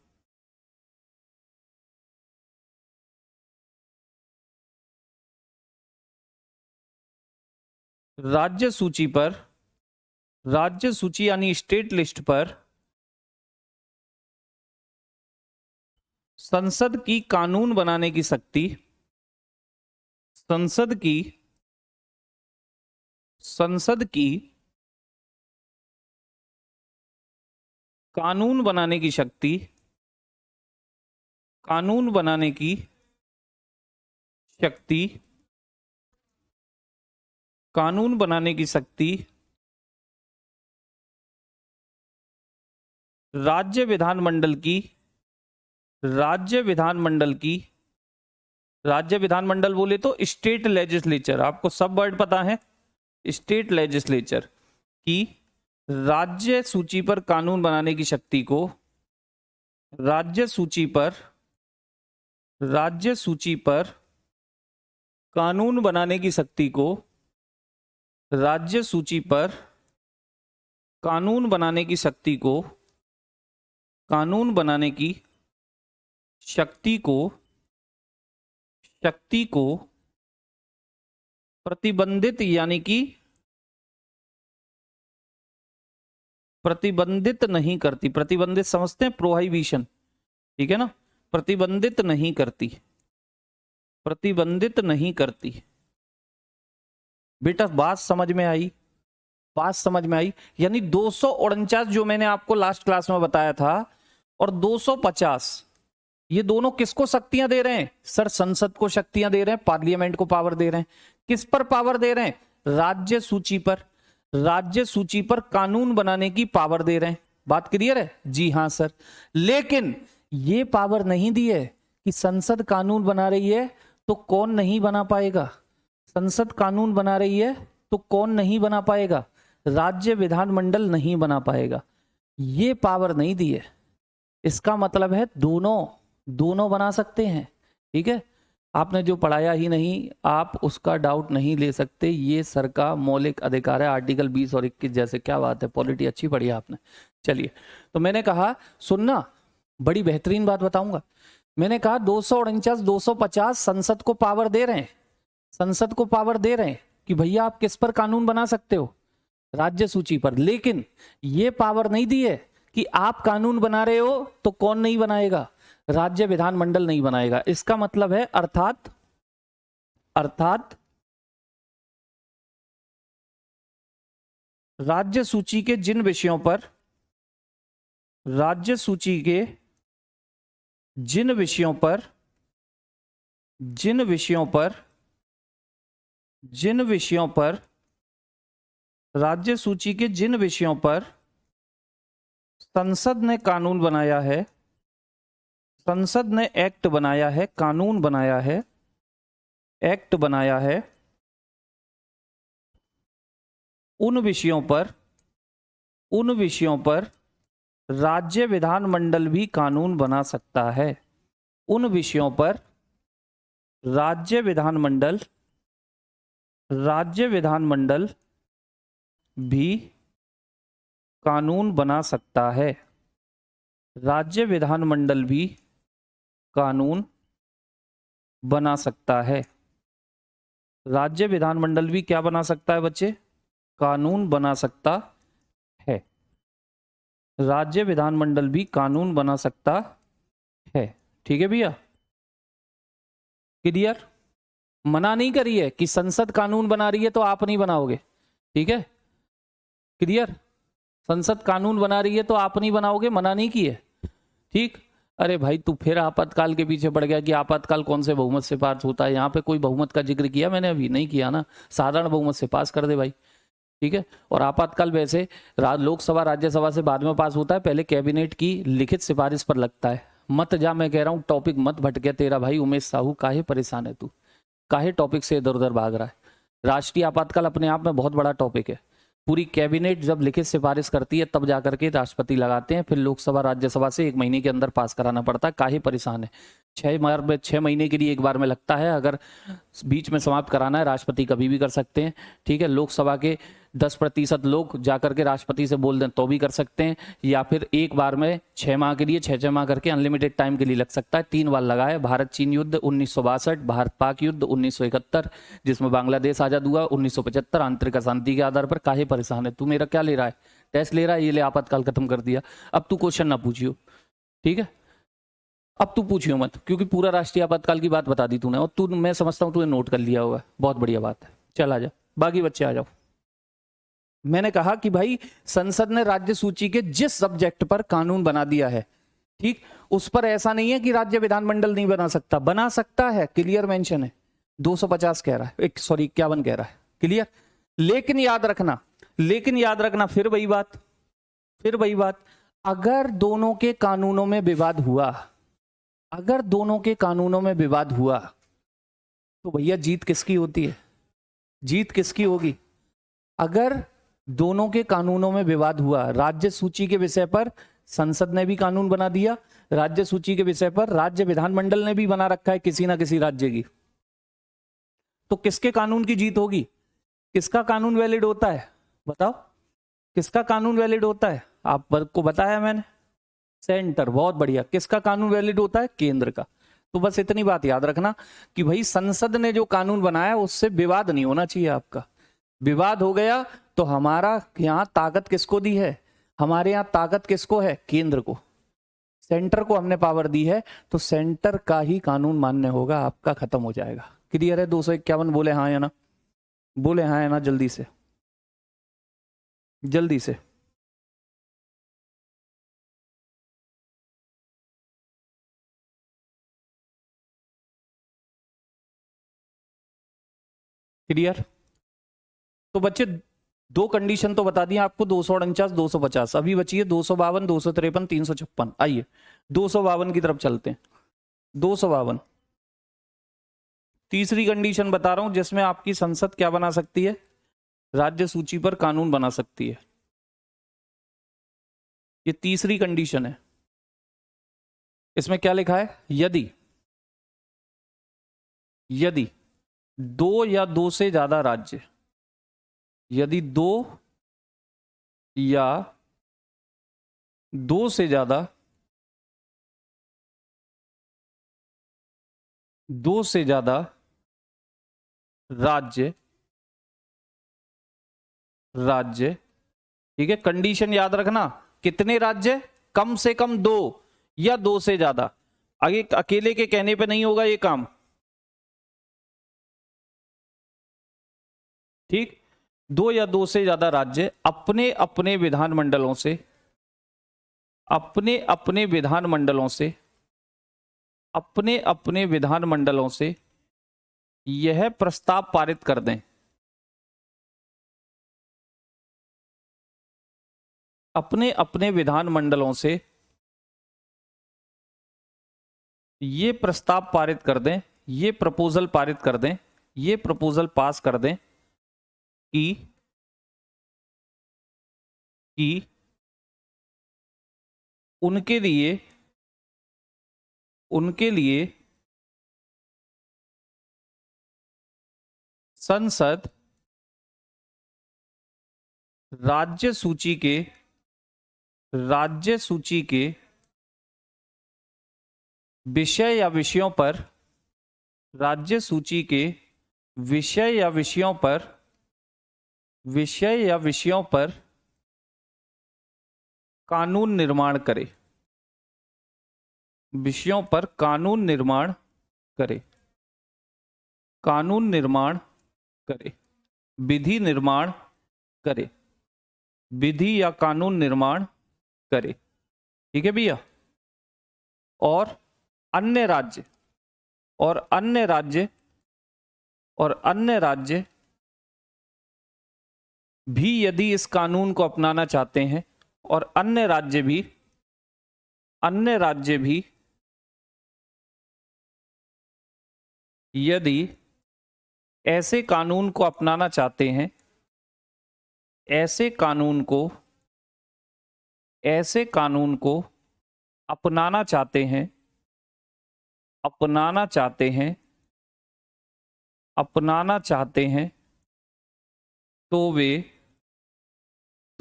राज्य सूची पर, राज्य सूची यानी स्टेट लिस्ट पर संसद की कानून बनाने की शक्ति, संसद की कानून बनाने की शक्ति, कानून बनाने की शक्ति, कानून बनाने की शक्ति राज्य विधानमंडल की, राज्य विधानमंडल की, राज्य विधानमंडल बोले तो स्टेट लेजिस्लेचर, आपको सब वर्ड पता है, स्टेट लेजिस्लेचर की राज्य सूची पर कानून बनाने की शक्ति को, राज्य सूची पर, राज्य सूची पर कानून बनाने की शक्ति को, राज्य सूची पर कानून बनाने की शक्ति को, कानून बनाने की शक्ति को, शक्ति को प्रतिबंधित, यानी कि प्रतिबंधित नहीं करती। प्रतिबंधित समझते हैं, प्रोहिबिशन, ठीक है ना। प्रतिबंधित नहीं करती, प्रतिबंधित नहीं करती। बेटा बात समझ में आई? बात समझ में आई? यानी 249 जो मैंने आपको लास्ट क्लास में बताया था और 250, ये दोनों किसको शक्तियां दे रहे हैं? सर संसद को शक्तियां दे रहे हैं, पार्लियामेंट को पावर दे रहे हैं। किस पर पावर दे रहे हैं? राज्य सूची पर, राज्य सूची पर कानून बनाने की पावर दे रहे हैं। बात क्लियर है? जी हां सर। लेकिन ये पावर नहीं दी है कि संसद कानून बना रही है तो कौन नहीं बना पाएगा। संसद कानून बना रही है तो कौन नहीं बना पाएगा? राज्य विधानमंडल नहीं बना पाएगा। ये पावर नहीं दी है। इसका मतलब है दोनों दोनों बना सकते हैं। ठीक है, आपने जो पढ़ाया ही नहीं, आप उसका डाउट नहीं ले सकते। ये सर का मौलिक अधिकार है, आर्टिकल 20 और 21 जैसे। क्या बात है, पॉलिटी अच्छी पढ़ी है आपने। चलिए, तो मैंने कहा, सुनना, बड़ी बेहतरीन बात बताऊंगा। मैंने कहा 249 250 संसद को पावर दे रहे हैं, संसद को पावर दे रहे हैं कि भैया आप किस पर कानून बना सकते हो, राज्य सूची पर। लेकिन ये पावर नहीं दी है कि आप कानून बना रहे हो तो कौन नहीं बनाएगा, राज्य विधानमंडल नहीं बनाएगा। इसका मतलब है अर्थात राज्य सूची के जिन विषयों पर, राज्य सूची के जिन विषयों पर, जिन विषयों पर, जिन विषयों पर, राज्य सूची के जिन विषयों पर संसद ने कानून बनाया है, संसद ने एक्ट बनाया है, कानून बनाया है, एक्ट बनाया है, उन विषयों पर, उन विषयों पर राज्य विधानमंडल भी कानून बना सकता है। उन विषयों पर राज्य विधानमंडल, राज्य विधानमंडल भी कानून बना सकता है। राज्य विधानमंडल भी कानून बना सकता है। राज्य विधानमंडल भी क्या बना सकता है बच्चे, कानून बना सकता है। राज्य विधानमंडल भी कानून बना सकता है। ठीक है भैया, क्लियर। मना नहीं करी है कि संसद कानून बना रही है तो आप नहीं बनाओगे। ठीक है, क्लियर। संसद कानून बना रही है तो आप नहीं बनाओगे, मना नहीं की है। ठीक। अरे भाई तू फिर आपातकाल के पीछे पड़ गया कि आपातकाल कौन से बहुमत से पास होता है। यहाँ पे कोई बहुमत का जिक्र किया मैंने अभी नहीं किया ना, साधारण बहुमत से पास कर दे भाई। ठीक है, और आपातकाल वैसे लोकसभा राज्यसभा से बाद में पास होता है, पहले कैबिनेट की लिखित सिफारिश पर लगता है। मत जा, मैं कह रहा हूँ टॉपिक मत भटके तेरा भाई उमेश साहू, काहे परेशान है तू, काहे टॉपिक से इधर उधर भाग रहा है। राष्ट्रीय आपातकाल अपने आप में बहुत बड़ा टॉपिक है। पूरी कैबिनेट जब लिखित सिफारिश करती है तब जाकर के राष्ट्रपति लगाते हैं, फिर लोकसभा राज्यसभा से 1 महीने के अंदर पास कराना पड़ता है। काहे परेशान है, 6 महीने के लिए एक बार में लगता है। अगर बीच में समाप्त कराना है राष्ट्रपति कभी भी कर सकते हैं। ठीक है, लोकसभा के 10% लोग जाकर के राष्ट्रपति से बोल दें तो भी कर सकते हैं, या फिर एक बार में 6 माह के लिए 6 माह करके अनलिमिटेड टाइम के लिए लग सकता है। 3 बार लगा है। भारत चीन युद्ध 1962, भारत पाक युद्ध 1971, जिसमें बांग्लादेश आजाद हुआ 1975, आंतरिक अशांति के आधार पर। काहे परेशान है तू, मेरा क्या ले रहा है, टेस्ट ले रहा है, ये ले आपातकाल खत्म कर दिया। अब तू क्वेश्चन ना पूछियो, ठीक है, अब तू पूछियो मत, क्योंकि पूरा राष्ट्रीय आपातकाल की बात बता दी तूने, और तू, मैं समझता हूं तूने नोट कर लिया होगा। बहुत बढ़िया बात है, चल आ जा, बाकी बच्चे आ जाओ। मैंने कहा कि भाई संसद ने राज्य सूची के जिस सब्जेक्ट पर कानून बना दिया है, ठीक, उस पर ऐसा नहीं है कि राज्य विधानमंडल नहीं बना सकता, बना सकता है, क्लियर मेंशन है। 250 कह रहा है, सॉरी 51 कह रहा है, क्लियर। लेकिन याद रखना, लेकिन याद रखना, फिर वही बात, फिर वही बात, अगर दोनों के कानूनों में विवाद हुआ, अगर दोनों के कानूनों में विवाद हुआ तो भैया जीत किसकी होती है, जीत किसकी होगी। अगर दोनों के कानूनों में विवाद हुआ, राज्य सूची के विषय पर संसद ने भी कानून बना दिया, राज्य सूची के विषय पर राज्य विधानमंडल ने भी बना रखा है किसी ना किसी राज्य की, तो किसके कानून की जीत होगी, किसका कानून वैलिड होता है, बताओ किसका कानून वैलिड होता है। आपको बताया मैंने, सेंटर, बहुत बढ़िया। किसका कानून वैलिड होता है, केंद्र का। तो बस इतनी बात याद रखना कि भाई संसद ने जो कानून बनाया उससे विवाद नहीं होना चाहिए आपका। विवाद हो गया तो हमारा यहां ताकत किसको दी है, हमारे यहां ताकत किसको है, केंद्र को, सेंटर को हमने पावर दी है, तो सेंटर का ही कानून मान्य होगा, आपका खत्म हो जाएगा। क्लियर है। 251 बोले हाँ या ना, बोले हाँ या ना, जल्दी से, जल्दी से। क्लियर। तो बच्चे दो कंडीशन तो बता दिया आपको, 249 250, अभी बची है 252 253 356। आइए 252 की तरफ चलते हैं। 252 तीसरी कंडीशन बता रहा हूं जिसमें आपकी संसद क्या बना सकती है, राज्य सूची पर कानून बना सकती है। ये तीसरी कंडीशन है। इसमें क्या लिखा है? यदि दो या दो से ज्यादा राज्य, यदि दो या दो से ज्यादा राज्य ठीक है, कंडीशन याद रखना, कितने राज्य? कम से कम दो या दो से ज्यादा। आगे अकेले के कहने पे नहीं होगा ये काम, ठीक। दो या दो से ज्यादा राज्य अपने अपने विधानमंडलों से, अपने अपने विधानमंडलों से यह प्रस्ताव पारित कर दें, अपने अपने विधानमंडलों से ये प्रस्ताव पारित कर दें, ये प्रपोजल पारित कर दें, ये प्रपोजल पास कर दें कि उनके लिए संसद राज्य सूची के विषय या विषयों पर, राज्य सूची के विषय या विषयों पर कानून निर्माण करे, विषयों पर कानून निर्माण करे, विधि निर्माण करे, विधि या कानून निर्माण करे, ठीक है भैया। और अन्य राज्य भी यदि इस कानून को अपनाना चाहते हैं, और अन्य राज्य भी यदि ऐसे कानून को अपनाना चाहते हैं, ऐसे कानून को अपनाना चाहते हैं, तो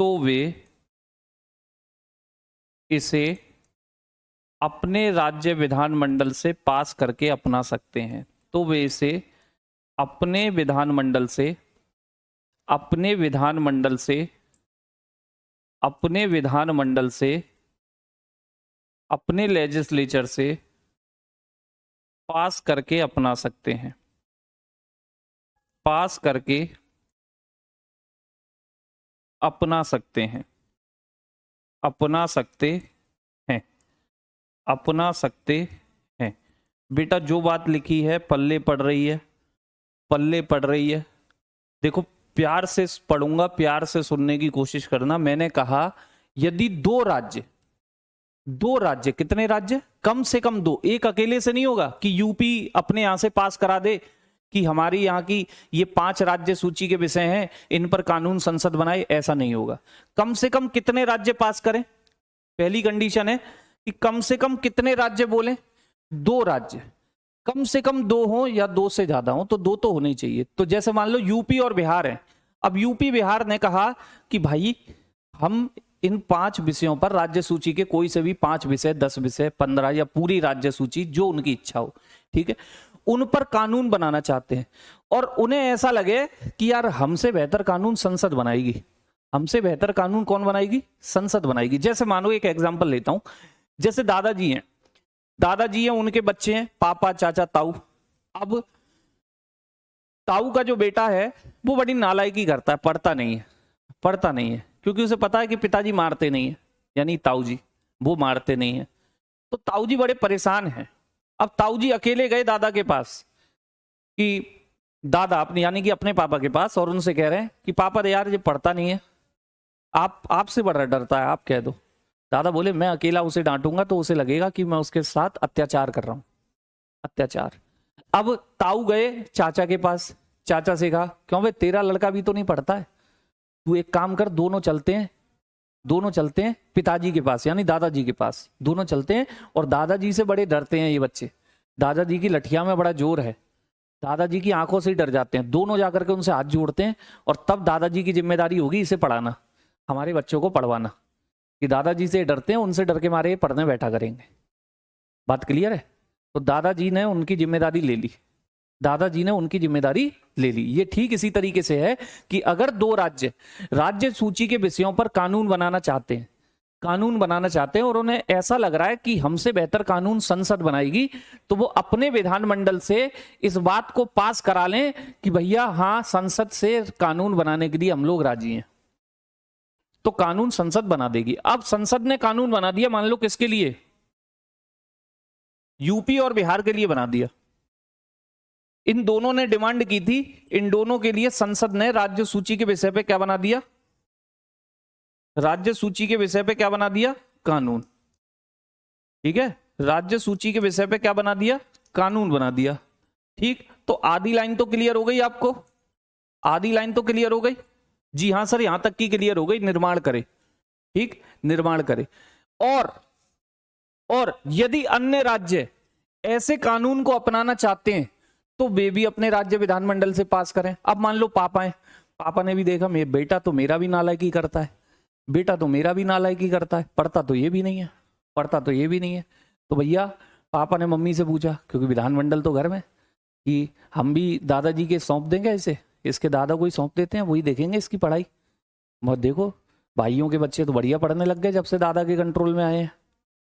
वे इसे अपने राज्य विधानमंडल से पास करके अपना सकते हैं, तो वे इसे अपने विधानमंडल से अपने लेजिस्लेचर से पास करके अपना सकते हैं, अपना सकते हैं। बेटा जो बात लिखी है पल्ले पड़ रही है, देखो प्यार से पढ़ूंगा, प्यार से सुनने की कोशिश करना। मैंने कहा यदि दो राज्य, कितने राज्य? कम से कम दो, एक अकेले से नहीं होगा कि यूपी अपने यहां से पास करा दे कि हमारी यहाँ की ये 5 राज्य सूची के विषय हैं, इन पर कानून संसद बनाए, ऐसा नहीं होगा। कम से कम कितने राज्य पास करें? पहली कंडीशन है कि कम से कम कितने राज्य बोले? 2 राज्य, कम से कम 2 हो या 2 से ज्यादा हो, तो 2 तो होने चाहिए। तो जैसे मान लो यूपी और बिहार है, अब यूपी बिहार ने कहा कि भाई हम इन 5 विषयों पर, राज्य सूची के कोई से भी 5 विषय, 10 विषय, 15 या पूरी राज्य सूची जो उनकी इच्छा हो, ठीक है, उन पर कानून बनाना चाहते हैं। और उन्हें ऐसा लगे कि यार हमसे बेहतर कानून संसद बनाएगी, हमसे बेहतर कानून कौन बनाएगी? संसद बनाएगी। जैसे मानो एक एग्जांपल लेता हूं, जैसे दादाजी हैं, उनके बच्चे हैं, पापा, चाचा, ताऊ। अब ताऊ का जो बेटा है वो बड़ी नालायकी करता है, पढ़ता नहीं है, क्योंकि उसे पता है कि पिताजी मारते नहीं है, यानी ताऊ जी वो मारते नहीं है। तो ताऊ जी बड़े परेशान हैं। अब ताऊ जी अकेले गए दादा के पास, कि दादा अपने यानी कि अपने पापा के पास, और उनसे कह रहे हैं कि पापा यार ये पढ़ता नहीं है, आपसे बड़ा डरता है, आप कह दो। दादा बोले मैं अकेला उसे डांटूंगा तो उसे लगेगा कि मैं उसके साथ अत्याचार कर रहा हूं, अत्याचार। अब ताऊ गए चाचा के पास, चाचा से कहा क्यों भाई तेरा लड़का भी तो नहीं पढ़ता है, तू एक काम कर, दोनों चलते हैं, दोनों चलते हैं पिताजी के पास यानी दादाजी के पास, दोनों चलते हैं और दादाजी से बड़े डरते हैं ये बच्चे। दादाजी की लठिया में बड़ा जोर है, दादाजी की आंखों से ही डर जाते हैं। दोनों जाकर के उनसे हाथ जोड़ते हैं और तब दादाजी की जिम्मेदारी होगी इसे पढ़ाना, हमारे बच्चों को पढ़वाना। कि दादाजी से डरते हैं, उनसे डर के मारे ये पढ़ने बैठा करेंगे। बात क्लियर है? तो दादाजी ने उनकी जिम्मेदारी ले ली, दादाजी ने उनकी जिम्मेदारी ले ली। ये ठीक इसी तरीके से है कि अगर दो राज्य सूची के विषयों पर कानून बनाना चाहते हैं, कानून बनाना चाहते हैं और उन्हें ऐसा लग रहा है कि हमसे बेहतर कानून संसद बनाएगी, तो वो अपने विधानमंडल से इस बात को पास करा लें कि भैया हाँ, संसद से कानून बनाने के लिए हम लोग राजी हैं, तो कानून संसद बना देगी। अब संसद ने कानून बना दिया, मान लो किसके लिए? यूपी और बिहार के लिए बना दिया। इन दोनों ने डिमांड की थी, इन दोनों के लिए संसद ने राज्य सूची के विषय पे क्या बना दिया? राज्य सूची के विषय पे क्या बना दिया? कानून। ठीक है, राज्य सूची के विषय पे क्या बना दिया? कानून बना दिया। ठीक, तो आधी लाइन तो क्लियर हो गई आपको, आधी लाइन तो क्लियर हो गई। जी हां सर, यहां तक की क्लियर हो गई, निर्माण करे। ठीक, निर्माण करे। और यदि अन्य राज्य ऐसे कानून को अपनाना चाहते हैं तो वे भी अपने राज्य विधानमंडल से पास करें। अब मान लो पापा है, पापा ने भी देखा मेरे बेटा तो मेरा भी नालायकी करता है, बेटा तो मेरा भी नालायकी करता है, पढ़ता तो ये भी नहीं है, पढ़ता तो ये भी नहीं है। तो भैया पापा ने मम्मी से पूछा, क्योंकि विधानमंडल तो घर में, कि हम भी दादाजी के सौंप देंगे, इसे इसके दादा को ही सौंप देते हैं, वही देखेंगे इसकी पढ़ाई। मत देखो भाइयों के बच्चे तो बढ़िया पढ़ने लग गए जब से दादा के कंट्रोल में आए हैं,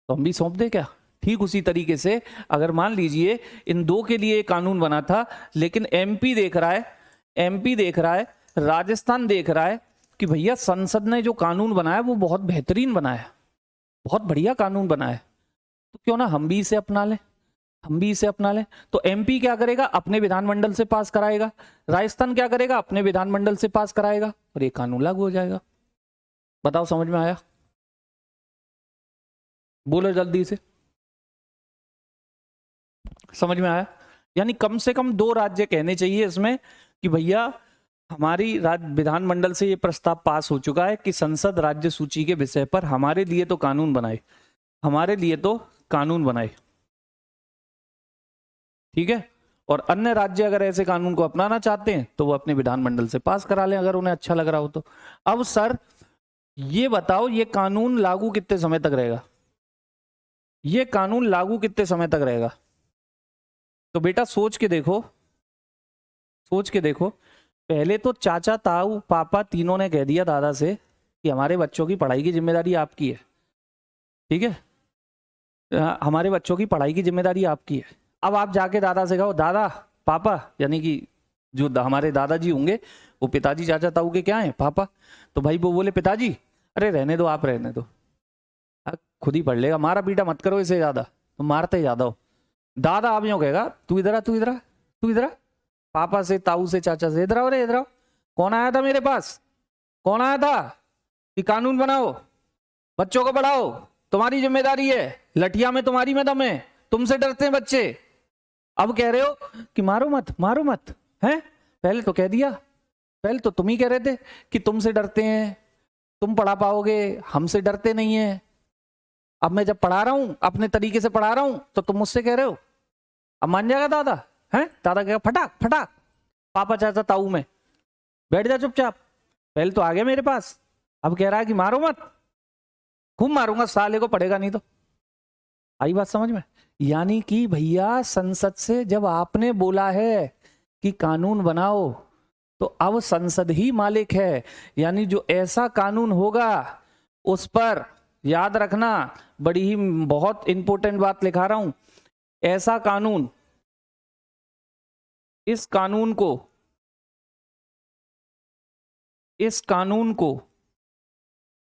तो हम भी सौंप दे क्या? ठीक उसी तरीके से अगर मान लीजिए इन दो के लिए कानून बना था, लेकिन एमपी देख रहा है, राजस्थान देख रहा है कि भैया संसद ने जो कानून बनाया वो बहुत बेहतरीन बनाया, बहुत बढ़िया कानून बनाया, तो क्यों ना हम भी इसे अपना लें, हम भी इसे अपना लें। तो एमपी क्या करेगा? अपने विधानमंडल से पास कराएगा। राजस्थान क्या करेगा? अपने विधानमंडल से पास कराएगा और ये कानून लागू हो जाएगा। बताओ समझ में आया? बोलो जल्दी से, समझ में आया? यानी कम से कम दो राज्य कहने चाहिए इसमें कि भैया हमारी विधानमंडल से ये प्रस्ताव पास हो चुका है कि संसद राज्य सूची के विषय पर हमारे लिए तो कानून बनाए, हमारे लिए तो कानून बनाए। ठीक है, और अन्य राज्य अगर ऐसे कानून को अपनाना चाहते हैं तो वो अपने विधानमंडल से पास करा लें, अगर उन्हें अच्छा लग रहा हो तो। अब सर ये बताओ, ये कानून लागू कितने समय तक रहेगा? ये कानून लागू कितने समय तक रहेगा? तो बेटा सोच के देखो, सोच के देखो। पहले तो चाचा, ताऊ, पापा तीनों ने कह दिया दादा से कि हमारे बच्चों की पढ़ाई की जिम्मेदारी आपकी है। ठीक है, हमारे बच्चों की पढ़ाई की जिम्मेदारी आपकी है। अब आप जाके दादा से कहो, दादा, पापा, यानी कि जो हमारे दादाजी होंगे वो पिताजी, चाचा ताऊ के क्या हैं? पापा। तो भाई वो बोले पिताजी अरे रहने दो, आप रहने दो, खुद ही पढ़ लेगा, मारा पीटा मत करो इसे ज्यादा, तो मारते ज्यादा हो। दादा आप यूं कहेगा, तू इधर आ, तू इधर आ, तू इधर आ, पापा से, ताऊ से, चाचा से, इधर आओ रे, इधर आओ। कौन आया था मेरे पास? कौन आया था कि कानून बनाओ, बच्चों को पढ़ाओ, तुम्हारी जिम्मेदारी है, लठिया में तुम्हारी में दम है, तुमसे डरते हैं बच्चे। अब कह रहे हो कि मारो मत, मारो मत, हैं? पहले तो कह दिया, पहले तो तुम ही कह रहे थे कि तुमसे डरते हैं, तुम पढ़ा पाओगे, हमसे डरते नहीं है। अब मैं जब पढ़ा रहा हूं, अपने तरीके से पढ़ा रहा हूं, तो तुम मुझसे कह रहे हो। अब मान जाएगा दादा? हैं? दादा कहेगा फटाक फटाक, पापा, चाचा, ताऊ में बैठ जा चुपचाप। पहले तो आ गया मेरे पास, अब कह रहा है कि मारो मत, खूब मारूंगा, साले को पढ़ेगा नहीं तो। आई बात समझ में? यानी कि भैया संसद से जब आपने बोला है कि कानून बनाओ, तो अब संसद ही मालिक है। यानी जो ऐसा कानून होगा उस पर याद रखना, बड़ी ही बहुत इंपॉर्टेंट बात लिखा रहा हूं, ऐसा कानून, इस कानून को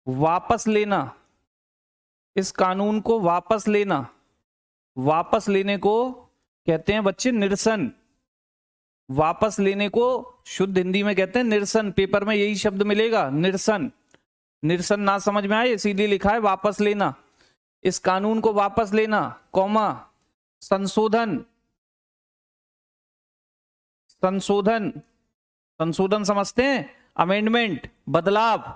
वापस लेना, इस कानून को वापस लेना, वापस लेने को कहते हैं बच्चे निरसन। वापस लेने को शुद्ध हिंदी में कहते हैं निरसन। पेपर में यही शब्द मिलेगा, निरसन। निरसन ना समझ में आए इसीलिए लिखा है वापस लेना। इस कानून को वापस लेना, कॉमा, संशोधन, संशोधन, संशोधन समझते हैं? अमेंडमेंट, बदलाव।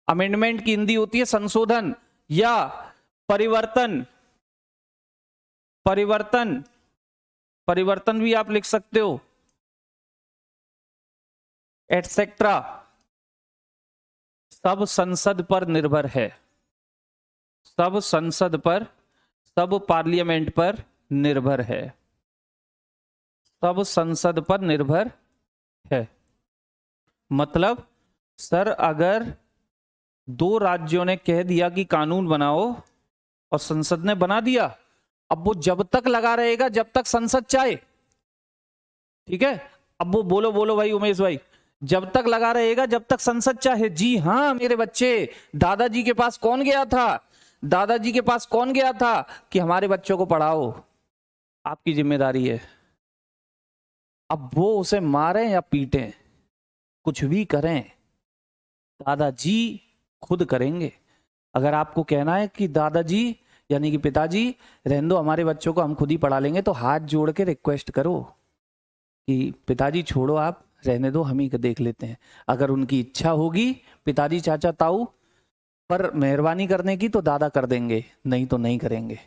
अमेंडमेंट की हिंदी होती है संशोधन या परिवर्तन। परिवर्तन, परिवर्तन भी आप लिख सकते हो, एटसेट्रा। सब संसद पर निर्भर है, सब संसद पर, सब पार्लियामेंट पर निर्भर है, सब संसद पर निर्भर है। मतलब सर अगर दो राज्यों ने कह दिया कि कानून बनाओ और संसद ने बना दिया, अब वो जब तक लगा रहेगा जब तक संसद चाहे। ठीक है, अब वो बोलो बोलो भाई उमेश भाई, जब तक लगा रहेगा जब तक संसद चाहे। जी हाँ मेरे बच्चे, दादाजी के पास कौन गया था, दादाजी के पास कौन गया था कि हमारे बच्चों को पढ़ाओ, आपकी जिम्मेदारी है। अब वो उसे मारें या पीटें, कुछ भी करें, दादाजी खुद करेंगे। अगर आपको कहना है कि दादाजी यानी कि पिताजी रहने दो, हमारे बच्चों को हम खुद ही पढ़ा लेंगे, तो हाथ जोड़ के रिक्वेस्ट करो कि पिताजी छोड़ो, आप रहने दो, हम ही देख लेते हैं। अगर उनकी इच्छा होगी पिताजी चाचा ताऊ पर मेहरबानी करने की तो दादा कर देंगे, नहीं तो नहीं करेंगे,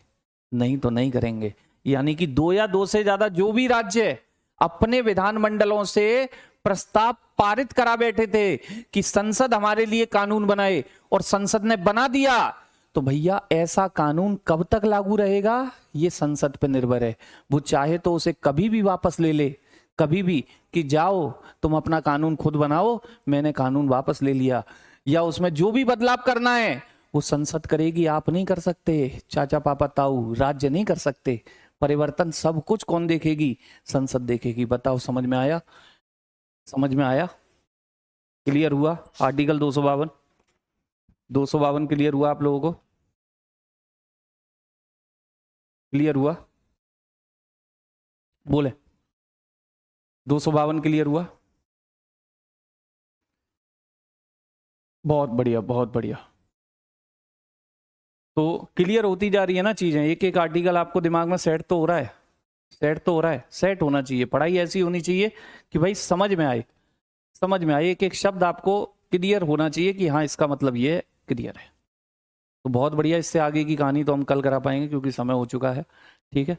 नहीं तो नहीं करेंगे। यानी कि दो या दो से ज्यादा जो भी राज्य अपने विधानमंडलों से प्रस्ताव पारित करा बैठे थे कि संसद हमारे लिए कानून बनाए और संसद ने बना दिया, तो भैया ऐसा कानून कब तक लागू रहेगा ये संसद पर निर्भर है। वो चाहे तो उसे कभी भी वापस ले ले, कभी भी, कि जाओ तुम अपना कानून खुद बनाओ, मैंने कानून वापस ले लिया, या उसमें जो भी बदलाव करना है वो संसद करेगी, आप नहीं कर सकते, चाचा पापा ताऊ राज्य नहीं कर सकते। परिवर्तन सब कुछ कौन देखेगी, संसद देखेगी। बताओ समझ में आया, समझ में आया, क्लियर हुआ? आर्टिकल 252, 252 क्लियर हुआ आप लोगों को? क्लियर हुआ? बोले 252 क्लियर हुआ? बहुत बढ़िया, बहुत बढ़िया। तो क्लियर होती जा रही है ना चीजें, एक एक आर्टिकल आपको दिमाग में सेट तो हो रहा है, सेट तो हो रहा है, सेट होना चाहिए। पढ़ाई ऐसी होनी चाहिए कि भाई समझ में आए, समझ में आए, एक एक शब्द आपको क्लियर होना चाहिए कि हाँ इसका मतलब ये क्लियर है। तो बहुत बढ़िया, इससे आगे की कहानी तो हम कल करा पाएंगे क्योंकि समय हो चुका है। ठीक है,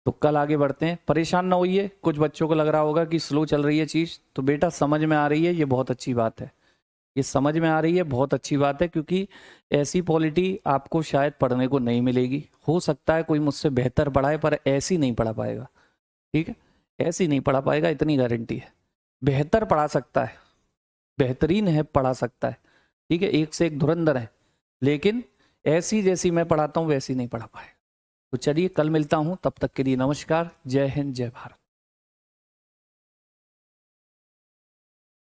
तो कल आगे बढ़ते हैं। परेशान ना होइए, कुछ बच्चों को लग रहा होगा कि स्लो चल रही है चीज़, तो बेटा समझ में आ रही है, ये बहुत अच्छी बात है, ये समझ में आ रही है, बहुत अच्छी बात है, क्योंकि ऐसी पॉलिटी आपको शायद पढ़ने को नहीं मिलेगी। हो सकता है कोई मुझसे बेहतर पढ़ाए पर ऐसी नहीं पढ़ा पाएगा। ठीक है, ऐसी नहीं पढ़ा पाएगा, इतनी गारंटी है। बेहतर पढ़ा सकता है, बेहतरीन है पढ़ा सकता है, ठीक है, एक से एक धुरंधर है, लेकिन ऐसी जैसी मैं पढ़ाता हूँ वैसी नहीं पढ़ा पाएगा। तो चलिए कल मिलता हूँ, तब तक के लिए नमस्कार, जय हिंद, जय भारत।